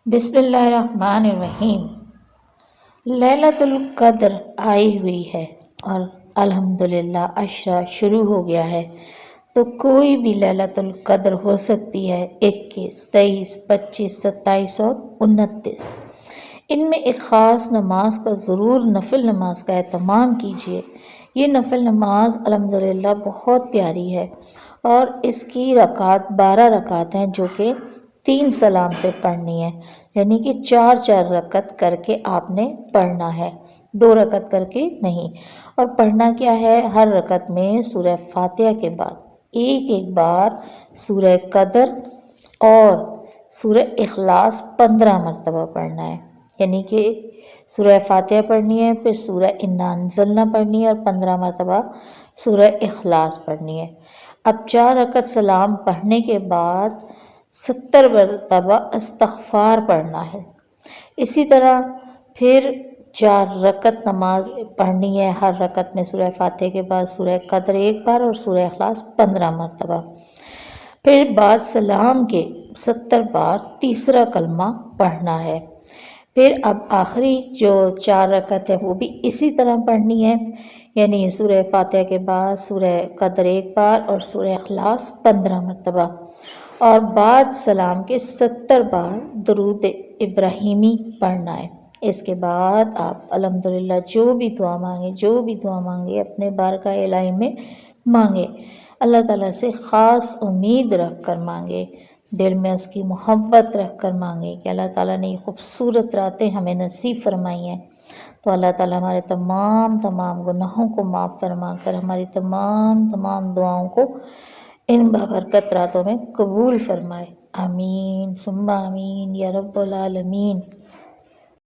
بسم اللہ الرحمن الرحیم۔ لیلۃ القدر آئی ہوئی ہے اور الحمدللہ عشرہ شروع ہو گیا ہے، تو کوئی بھی لیلۃ القدر ہو سکتی ہے، 21، 23، 25، 27 اور 29۔ ان میں ایک خاص نماز کا ضرور نفل نماز کا اہتمام کیجیے۔ یہ نفل نماز الحمدللہ بہت پیاری ہے اور اس کی رکعت 12 رکعت ہیں، جو کہ 3 سلام سے پڑھنی ہے، یعنی کہ 4 رکعت کر کے آپ نے پڑھنا ہے، 2 رکعت کر کے نہیں۔ اور پڑھنا کیا ہے؟ ہر رکعت میں سورہ فاتحہ کے بعد ایک بار سورہ قدر اور سورہ اخلاص 15 مرتبہ پڑھنا ہے، یعنی کہ سورہ فاتحہ پڑھنی ہے، پھر سورہ انا انزلنا پڑھنی ہے اور 15 مرتبہ سورہ اخلاص پڑھنی ہے۔ اب 4 رکعت سلام پڑھنے کے بعد 70 مرتبہ استغفار پڑھنا ہے۔ اسی طرح پھر 4 رکعت نماز پڑھنی ہے، ہر رکعت میں سورہ فاتحہ کے بعد سورہ قدر ایک بار اور سورہ اخلاص 15 مرتبہ۔ پھر بعد سلام کے 70 بار تیسرا کلمہ پڑھنا ہے۔ پھر اب آخری جو 4 رکعت ہے وہ بھی اسی طرح پڑھنی ہے، یعنی سورہ فاتحہ کے بعد سورہ قدر ایک بار اور سورہ اخلاص 15 مرتبہ، اور بعد سلام کے 70 بار درود ابراہیمی پڑھنا ہے۔ اس کے بعد آپ الحمدللہ جو بھی دعا مانگے اپنے بارگاہ الہی میں مانگے، اللہ تعالیٰ سے خاص امید رکھ کر مانگے، دل میں اس کی محبت رکھ کر مانگے کہ اللہ تعالیٰ نے یہ خوبصورت راتیں ہمیں نصیب فرمائی ہیں، تو اللہ تعالیٰ ہمارے تمام گناہوں کو معاف فرما کر ہماری تمام دعاؤں کو ان بابرکت راتوں میں قبول فرمائے۔ آمین ثم آمین یا رب العالمین۔